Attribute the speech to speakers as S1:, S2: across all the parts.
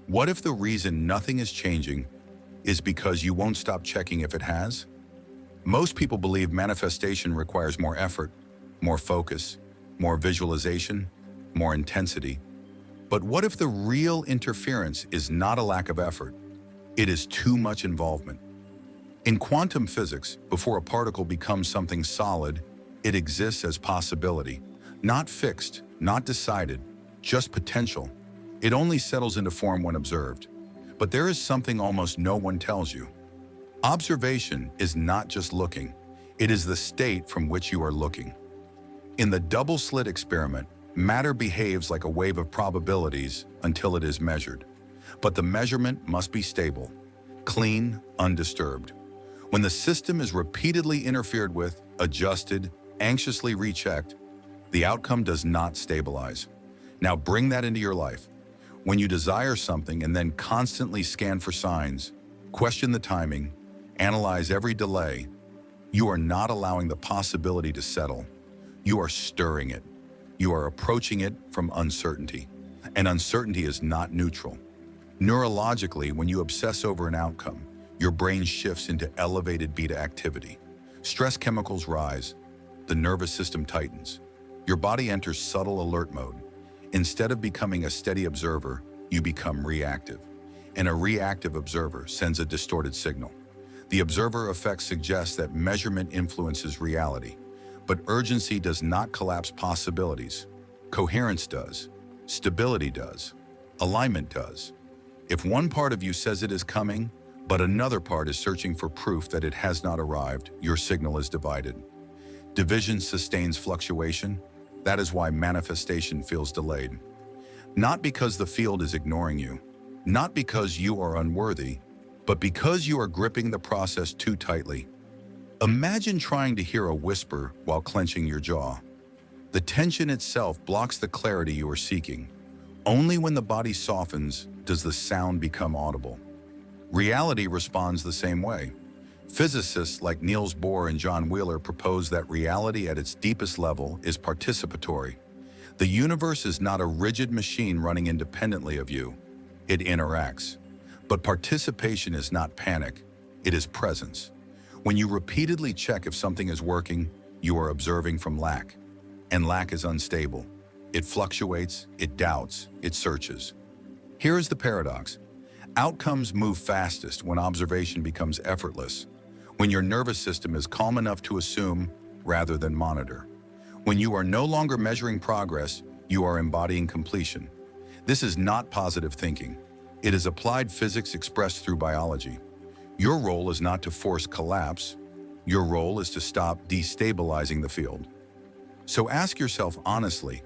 S1: What if the reason nothing is changing is because you won't stop checking if it has? Most people believe manifestation requires more effort, more focus, more visualization, more intensity. But what if the real interference is not a lack of effort? It is too much involvement. In quantum physics, before a particle becomes something solid, it exists as possibility. Not fixed, not decided, just potential. It only settles into form when observed. But there is something almost no one tells you. Observation is not just looking. It is the state from which you are looking. In the double-slit experiment, matter behaves like a wave of probabilities until it is measured. But the measurement must be stable, clean, undisturbed. When the system is repeatedly interfered with, adjusted, anxiously rechecked, the outcome does not stabilize. Now bring that into your life. When you desire something and then constantly scan for signs, question the timing, analyze every delay, you are not allowing the possibility to settle. You are stirring it. You are approaching it from uncertainty. And uncertainty is not neutral. Neurologically, when you obsess over an outcome, your brain shifts into elevated beta activity. Stress chemicals rise. The nervous system tightens. Your body enters subtle alert mode. Instead of becoming a steady observer, you become reactive. And a reactive observer sends a distorted signal. The observer effect suggests that measurement influences reality. But urgency does not collapse possibilities. Coherence does. Stability does. Alignment does. If one part of you says it is coming, but another part is searching for proof that it has not arrived, your signal is divided. Division sustains fluctuation. That is why manifestation feels delayed. Not because the field is ignoring you, not because you are unworthy, but because you are gripping the process too tightly. Imagine trying to hear a whisper while clenching your jaw. The tension itself blocks the clarity you are seeking. Only when the body softens does the sound become audible. Reality responds the same way. Physicists like Niels Bohr and John Wheeler propose that reality at its deepest level is participatory. The universe is not a rigid machine running independently of you. It interacts. But participation is not panic. It is presence. When you repeatedly check if something is working, you are observing from lack. And lack is unstable. It fluctuates, it doubts, it searches. Here is the paradox. Outcomes move fastest when observation becomes effortless. When your nervous system is calm enough to assume rather than monitor. When you are no longer measuring progress, you are embodying completion. This is not positive thinking. It is applied physics expressed through biology. Your role is not to force collapse. Your role is to stop destabilizing the field. So ask yourself honestly,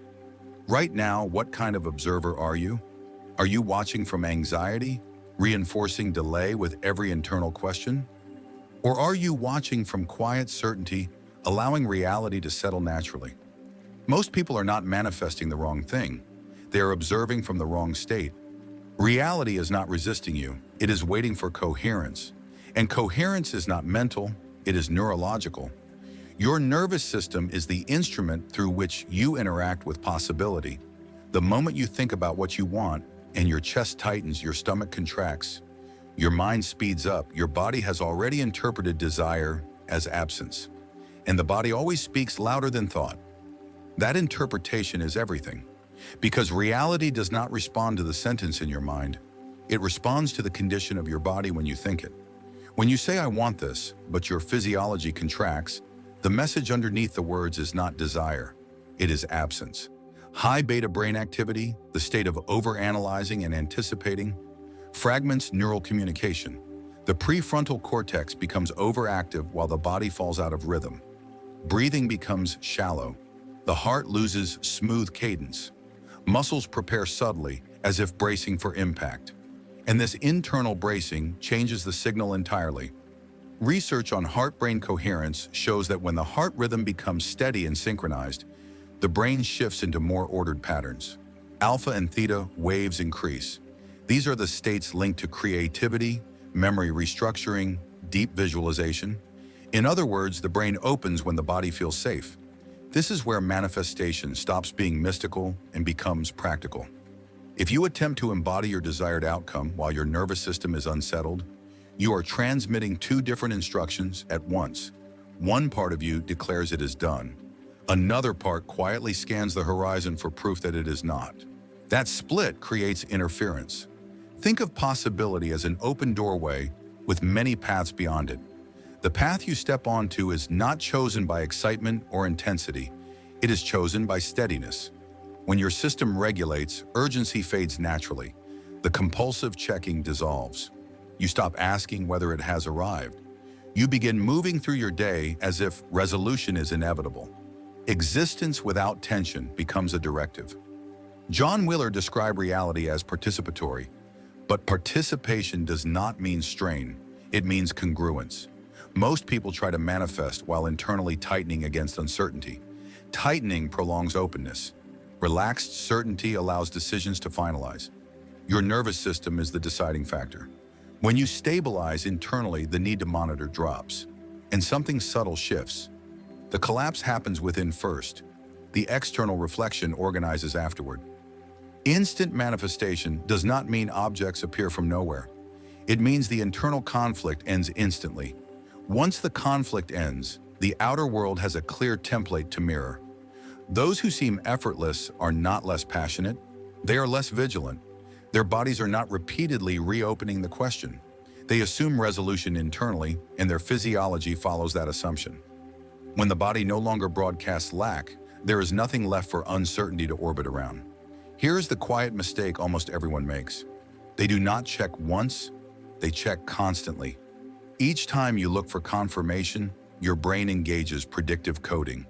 S1: right now, what kind of observer are you? Are you watching from anxiety, reinforcing delay with every internal question? Or are you watching from quiet certainty, allowing reality to settle naturally? Most people are not manifesting the wrong thing. They are observing from the wrong state. Reality is not resisting you. It is waiting for coherence. And coherence is not mental, it is neurological. Your nervous system is the instrument through which you interact with possibility. The moment you think about what you want and your chest tightens, your stomach contracts, your mind speeds up, your body has already interpreted desire as absence. And the body always speaks louder than thought. That interpretation is everything. Because reality does not respond to the sentence in your mind. It responds to the condition of your body when you think it. When you say, "I want this," but your physiology contracts, the message underneath the words is not desire. It is absence. High beta brain activity, the state of overanalyzing and anticipating, fragments neural communication. The prefrontal cortex becomes overactive while the body falls out of rhythm. Breathing becomes shallow. The heart loses smooth cadence. Muscles prepare subtly, as if bracing for impact. And this internal bracing changes the signal entirely. Research on heart-brain coherence shows that when the heart rhythm becomes steady and synchronized, the brain shifts into more ordered patterns. Alpha and theta waves increase. These are the states linked to creativity, memory restructuring, deep visualization. In other words, the brain opens when the body feels safe. This is where manifestation stops being mystical and becomes practical. If you attempt to embody your desired outcome while your nervous system is unsettled, you are transmitting two different instructions at once. One part of you declares it is done. Another part quietly scans the horizon for proof that it is not. That split creates interference. Think of possibility as an open doorway with many paths beyond it. The path you step onto is not chosen by excitement or intensity. It is chosen by steadiness. When your system regulates, urgency fades naturally. The compulsive checking dissolves. You stop asking whether it has arrived. You begin moving through your day as if resolution is inevitable. Existence without tension becomes a directive. John Wheeler described reality as participatory, but participation does not mean strain. It means congruence. Most people try to manifest while internally tightening against uncertainty. Tightening prolongs openness. Relaxed certainty allows decisions to finalize. Your nervous system is the deciding factor. When you stabilize internally, the need to monitor drops, and something subtle shifts. The collapse happens within first. The external reflection organizes afterward. Instant manifestation does not mean objects appear from nowhere. It means the internal conflict ends instantly. Once the conflict ends, the outer world has a clear template to mirror. Those who seem effortless are not less passionate. They are less vigilant. Their bodies are not repeatedly reopening the question. They assume resolution internally, and their physiology follows that assumption. When the body no longer broadcasts lack, there is nothing left for uncertainty to orbit around. Here is the quiet mistake almost everyone makes. They do not check once, they check constantly. Each time you look for confirmation, your brain engages predictive coding.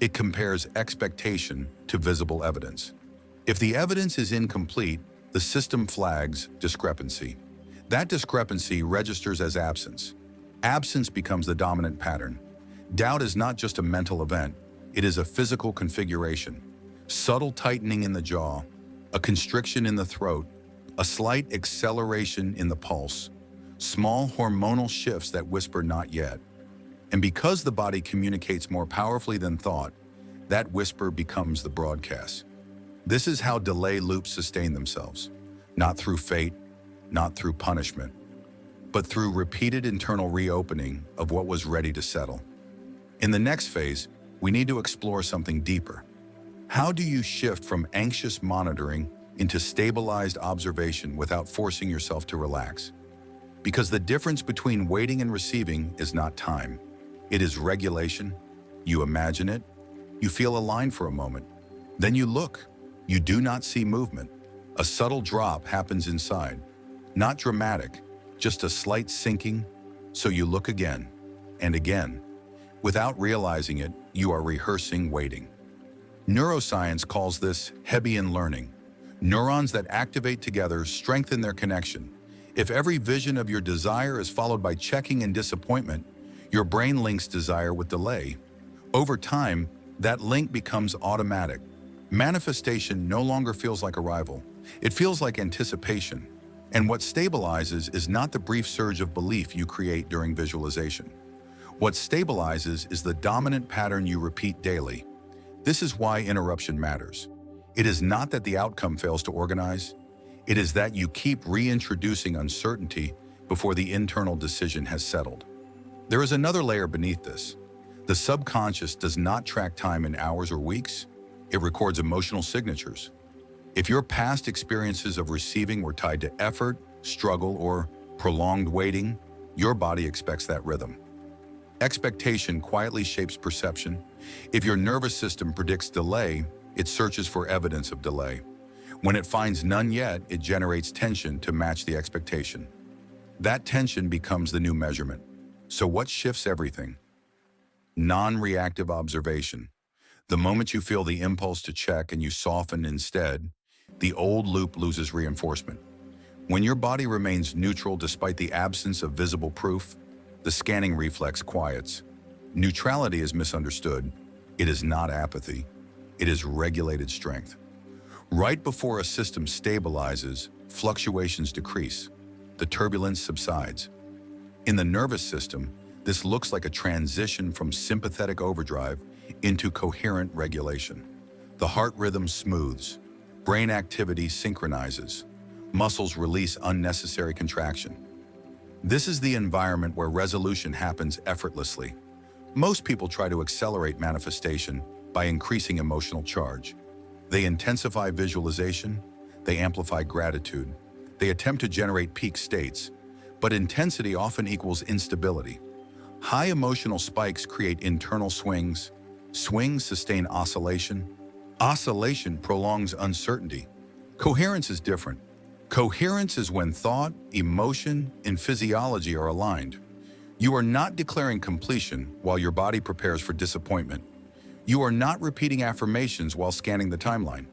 S1: It compares expectation to visible evidence. If the evidence is incomplete, the system flags discrepancy. That discrepancy registers as absence. Absence becomes the dominant pattern. Doubt is not just a mental event, it is a physical configuration. Subtle tightening in the jaw, a constriction in the throat, a slight acceleration in the pulse, small hormonal shifts that whisper not yet. And because the body communicates more powerfully than thought, that whisper becomes the broadcast. This is how delay loops sustain themselves, not through fate, not through punishment, but through repeated internal reopening of what was ready to settle. In the next phase, we need to explore something deeper. How do you shift from anxious monitoring into stabilized observation without forcing yourself to relax? Because the difference between waiting and receiving is not time. It is regulation. You imagine it. You feel aligned for a moment. Then you look. You do not see movement. A subtle drop happens inside. Not dramatic, just a slight sinking. So you look again and again. Without realizing it, you are rehearsing waiting. Neuroscience calls this Hebbian learning. Neurons that activate together strengthen their connection. If every vision of your desire is followed by checking and disappointment, your brain links desire with delay. Over time, that link becomes automatic. Manifestation no longer feels like arrival. It feels like anticipation. And what stabilizes is not the brief surge of belief you create during visualization. What stabilizes is the dominant pattern you repeat daily. This is why interruption matters. It is not that the outcome fails to organize. It is that you keep reintroducing uncertainty before the internal decision has settled. There is another layer beneath this. The subconscious does not track time in hours or weeks. It records emotional signatures. If your past experiences of receiving were tied to effort, struggle, or prolonged waiting, your body expects that rhythm. Expectation quietly shapes perception. If your nervous system predicts delay, it searches for evidence of delay. When it finds none yet, it generates tension to match the expectation. That tension becomes the new measurement. So what shifts everything? Non-reactive observation. The moment you feel the impulse to check and you soften instead, the old loop loses reinforcement. When your body remains neutral despite the absence of visible proof, the scanning reflex quiets. Neutrality is misunderstood. It is not apathy. It is regulated strength. Right before a system stabilizes, fluctuations decrease. The turbulence subsides. In the nervous system, this looks like a transition from sympathetic overdrive into coherent regulation. The heart rhythm smooths. Brain activity synchronizes. Muscles release unnecessary contraction. This is the environment where resolution happens effortlessly. Most people try to accelerate manifestation by increasing emotional charge. They intensify visualization, they amplify gratitude, they attempt to generate peak states, but intensity often equals instability. High emotional spikes create internal swings. Swings sustain oscillation. Oscillation prolongs uncertainty. Coherence is different. Coherence is when thought, emotion, and physiology are aligned. You are not declaring completion while your body prepares for disappointment. You are not repeating affirmations while scanning the timeline.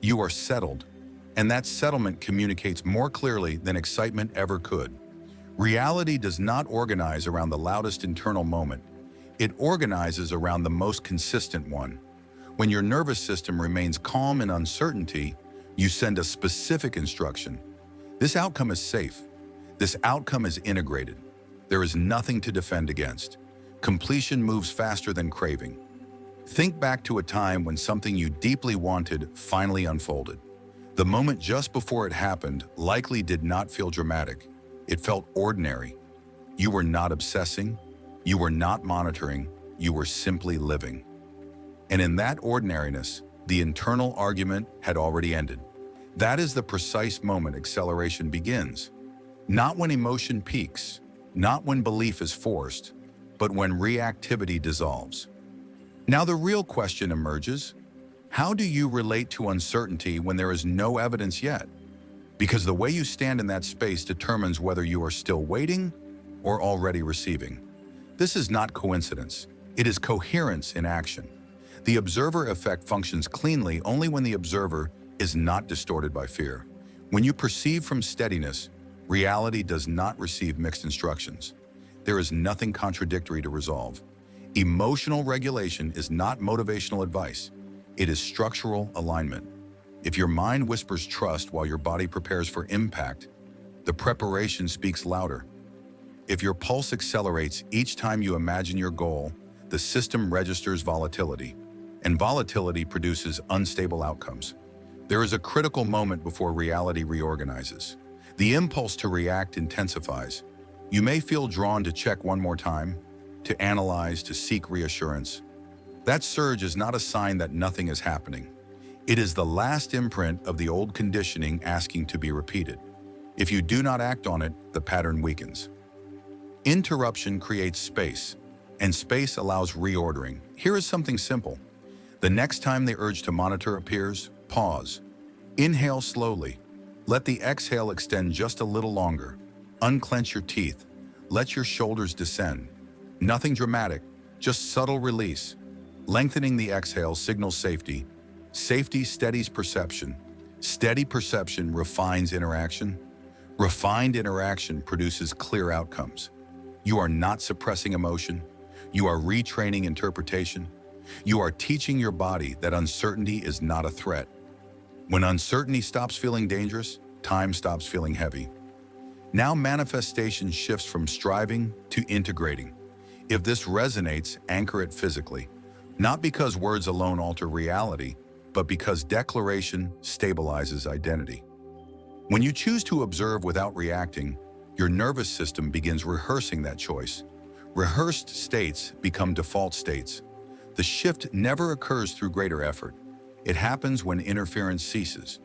S1: You are settled, and that settlement communicates more clearly than excitement ever could. Reality does not organize around the loudest internal moment. It organizes around the most consistent one. When your nervous system remains calm in uncertainty, you send a specific instruction. This outcome is safe. This outcome is integrated. There is nothing to defend against. Completion moves faster than craving. Think back to a time when something you deeply wanted finally unfolded. The moment just before it happened likely did not feel dramatic. It felt ordinary. You were not obsessing. You were not monitoring. You were simply living. And in that ordinariness, the internal argument had already ended. That is the precise moment acceleration begins. Not when emotion peaks, not when belief is forced, but when reactivity dissolves. Now the real question emerges: how do you relate to uncertainty when there is no evidence yet? Because the way you stand in that space determines whether you are still waiting or already receiving. This is not coincidence. It is coherence in action. The observer effect functions cleanly only when the observer is not distorted by fear. When you perceive from steadiness, reality does not receive mixed instructions. There is nothing contradictory to resolve. Emotional regulation is not motivational advice. It is structural alignment. If your mind whispers trust while your body prepares for impact, the preparation speaks louder. If your pulse accelerates each time you imagine your goal, the system registers volatility, and volatility produces unstable outcomes. There is a critical moment before reality reorganizes. The impulse to react intensifies. You may feel drawn to check one more time, to analyze, to seek reassurance. That surge is not a sign that nothing is happening. It is the last imprint of the old conditioning asking to be repeated. If you do not act on it, the pattern weakens. Interruption creates space, and space allows reordering. Here is something simple. The next time the urge to monitor appears, pause. Inhale slowly. Let the exhale extend just a little longer. Unclench your teeth. Let your shoulders descend. Nothing dramatic, just subtle release. Lengthening the exhale signals safety. Safety steadies perception. Steady perception refines interaction. Refined interaction produces clear outcomes. You are not suppressing emotion. You are retraining interpretation. You are teaching your body that uncertainty is not a threat. When uncertainty stops feeling dangerous, time stops feeling heavy. Now manifestation shifts from striving to integrating. If this resonates, anchor it physically. Not because words alone alter reality, but because declaration stabilizes identity. When you choose to observe without reacting, your nervous system begins rehearsing that choice. Rehearsed states become default states. The shift never occurs through greater effort. It happens when interference ceases.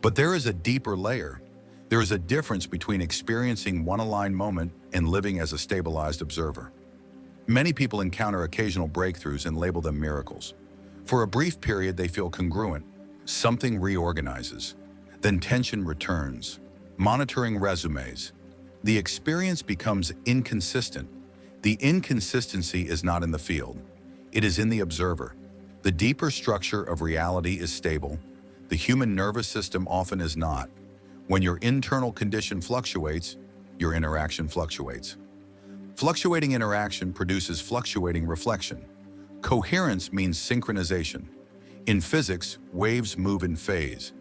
S1: But there is a deeper layer. There is a difference between experiencing one aligned moment and living as a stabilized observer. Many people encounter occasional breakthroughs and label them miracles. For a brief period, they feel congruent. Something reorganizes. Then tension returns. Monitoring resumes. The experience becomes inconsistent. The inconsistency is not in the field. It is in the observer. The deeper structure of reality is stable. The human nervous system often is not. When your internal condition fluctuates, your interaction fluctuates. Fluctuating interaction produces fluctuating reflection. Coherence means synchronization. In physics, waves move in phase.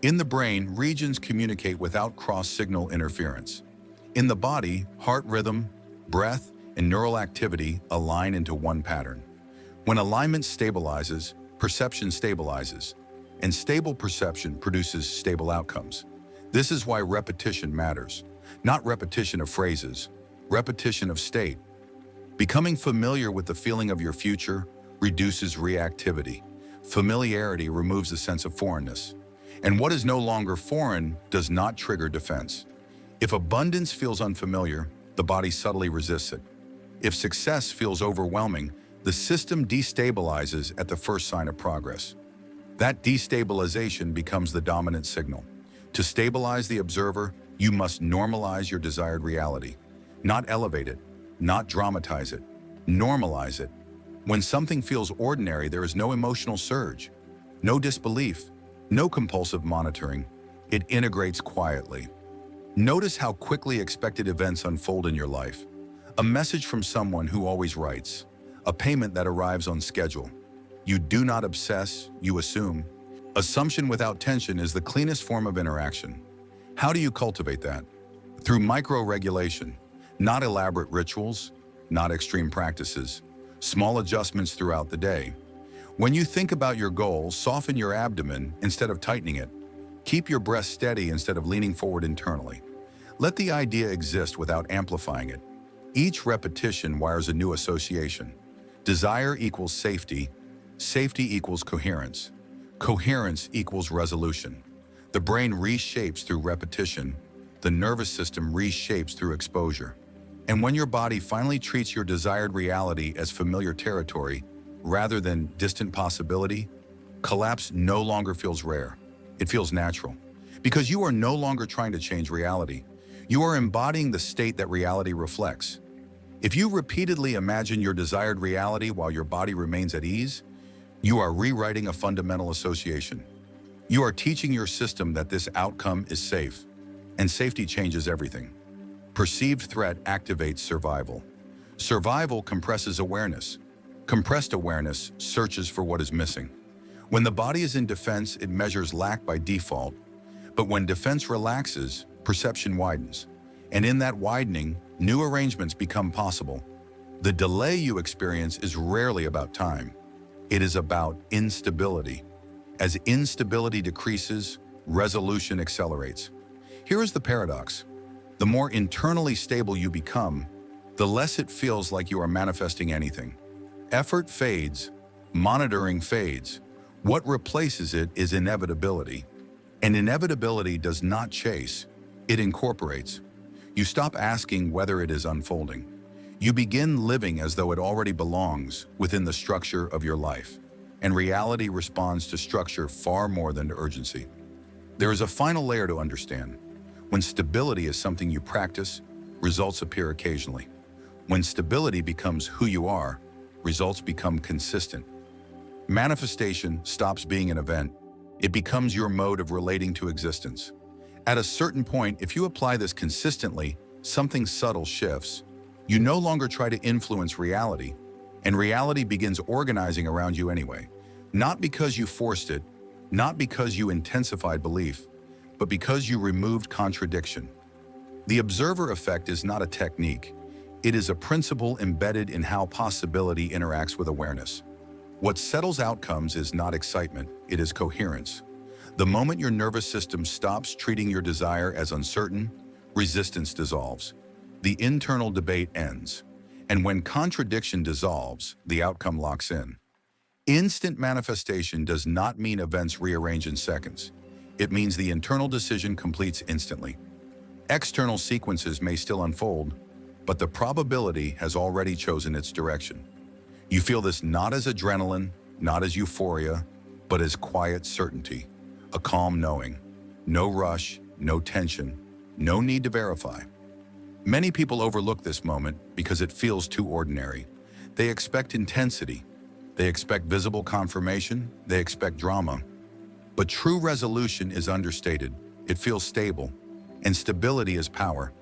S1: In the brain, regions communicate without cross-signal interference. In the body, heart rhythm, breath, and neural activity align into one pattern. When alignment stabilizes, perception stabilizes. and stable perception produces stable outcomes. This is why repetition matters. Not repetition of phrases, repetition of state. Becoming familiar with the feeling of your future reduces reactivity. Familiarity removes the sense of foreignness. And what is no longer foreign does not trigger defense. If abundance feels unfamiliar, the body subtly resists it. If success feels overwhelming, the system destabilizes at the first sign of progress. That destabilization becomes the dominant signal. To stabilize the observer, you must normalize your desired reality. Not elevate it, not dramatize it, normalize it. When something feels ordinary, there is no emotional surge, no disbelief, no compulsive monitoring. It integrates quietly. Notice how quickly expected events unfold in your life. A message from someone who always writes, a payment that arrives on schedule. You do not obsess, you assume. Assumption without tension is the cleanest form of interaction. How do you cultivate that? Through micro-regulation, not elaborate rituals, not extreme practices, small adjustments throughout the day. When you think about your goal, soften your abdomen instead of tightening it. Keep your breast steady instead of leaning forward internally. Let the idea exist without amplifying it. Each repetition wires a new association. Desire equals safety. Safety equals coherence. Coherence equals resolution. The brain reshapes through repetition. The nervous system reshapes through exposure. And when your body finally treats your desired reality as familiar territory rather than distant possibility, collapse no longer feels rare. It feels natural. Because you are no longer trying to change reality. You are embodying the state that reality reflects. If you repeatedly imagine your desired reality while your body remains at ease, you are rewriting a fundamental association. You are teaching your system that this outcome is safe, and safety changes everything. Perceived threat activates survival. Survival compresses awareness. Compressed awareness searches for what is missing. When the body is in defense, it measures lack by default. But when defense relaxes, perception widens. And in that widening, new arrangements become possible. The delay you experience is rarely about time. It is about instability. As instability decreases, resolution accelerates. Here is the paradox. The more internally stable you become, the less it feels like you are manifesting anything. Effort fades, monitoring fades. What replaces it is inevitability. And inevitability does not chase, it incorporates. You stop asking whether it is unfolding. You begin living as though it already belongs within the structure of your life. And reality responds to structure far more than to urgency. There is a final layer to understand. When stability is something you practice, results appear occasionally. When stability becomes who you are, results become consistent. Manifestation stops being an event. It becomes your mode of relating to existence. At a certain point, if you apply this consistently, something subtle shifts. You no longer try to influence reality, and reality begins organizing around you anyway. Not because you forced it, not because you intensified belief, but because you removed contradiction. The observer effect is not a technique. It is a principle embedded in how possibility interacts with awareness. What settles outcomes is not excitement, it is coherence. The moment your nervous system stops treating your desire as uncertain, resistance dissolves. The internal debate ends. And when contradiction dissolves, the outcome locks in. Instant manifestation does not mean events rearrange in seconds. It means the internal decision completes instantly. External sequences may still unfold, but the probability has already chosen its direction. You feel this not as adrenaline, not as euphoria, but as quiet certainty, a calm knowing. No rush, no tension, no need to verify. Many people overlook this moment because it feels too ordinary. They expect intensity. They expect visible confirmation. They expect drama. But true resolution is understated. It feels stable. And stability is power.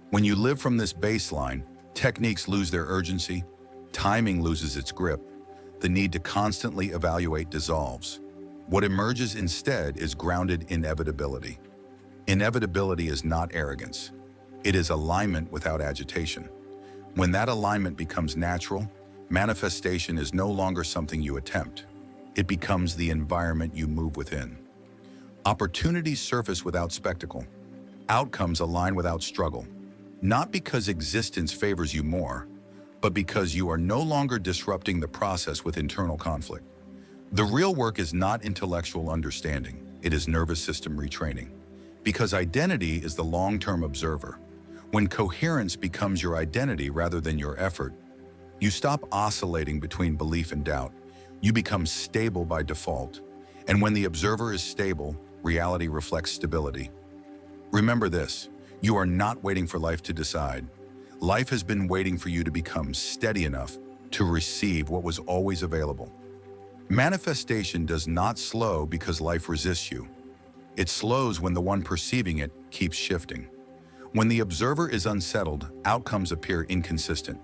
S1: When you live from this baseline, techniques lose their urgency. Timing loses its grip. The need to constantly evaluate dissolves. What emerges instead is grounded inevitability. Inevitability is not arrogance. It is alignment without agitation. When that alignment becomes natural, manifestation is no longer something you attempt. it becomes the environment you move within. Opportunities surface without spectacle. Outcomes align without struggle. Not because existence favors you more, but because you are no longer disrupting the process with internal conflict. The real work is not intellectual understanding, it is nervous system retraining. Because identity is the long-term observer. When coherence becomes your identity rather than your effort, you stop oscillating between belief and doubt. You become stable by default. And when the observer is stable, reality reflects stability. Remember this, you are not waiting for life to decide. Life has been waiting for you to become steady enough to receive what was always available. Manifestation does not slow because life resists you. It slows when the one perceiving it keeps shifting. When the observer is unsettled, outcomes appear inconsistent.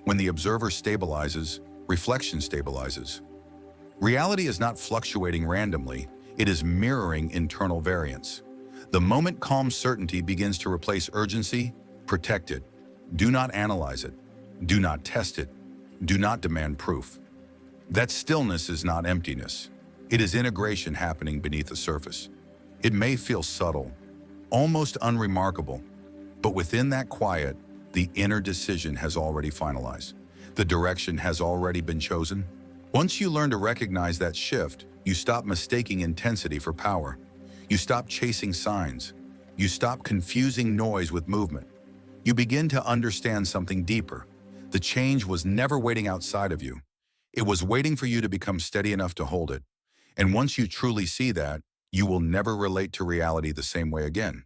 S1: When the observer stabilizes, reflection stabilizes. Reality is not fluctuating randomly, it is mirroring internal variance. The moment calm certainty begins to replace urgency, protect it. Do not analyze it. Do not test it. Do not demand proof. That stillness is not emptiness. It is integration happening beneath the surface. It may feel subtle, almost unremarkable, but within that quiet, the inner decision has already finalized. The direction has already been chosen. Once you learn to recognize that shift, you stop mistaking intensity for power. You stop chasing signs. You stop confusing noise with movement. You begin to understand something deeper. The change was never waiting outside of you. It was waiting for you to become steady enough to hold it. And once you truly see that, you will never relate to reality the same way again.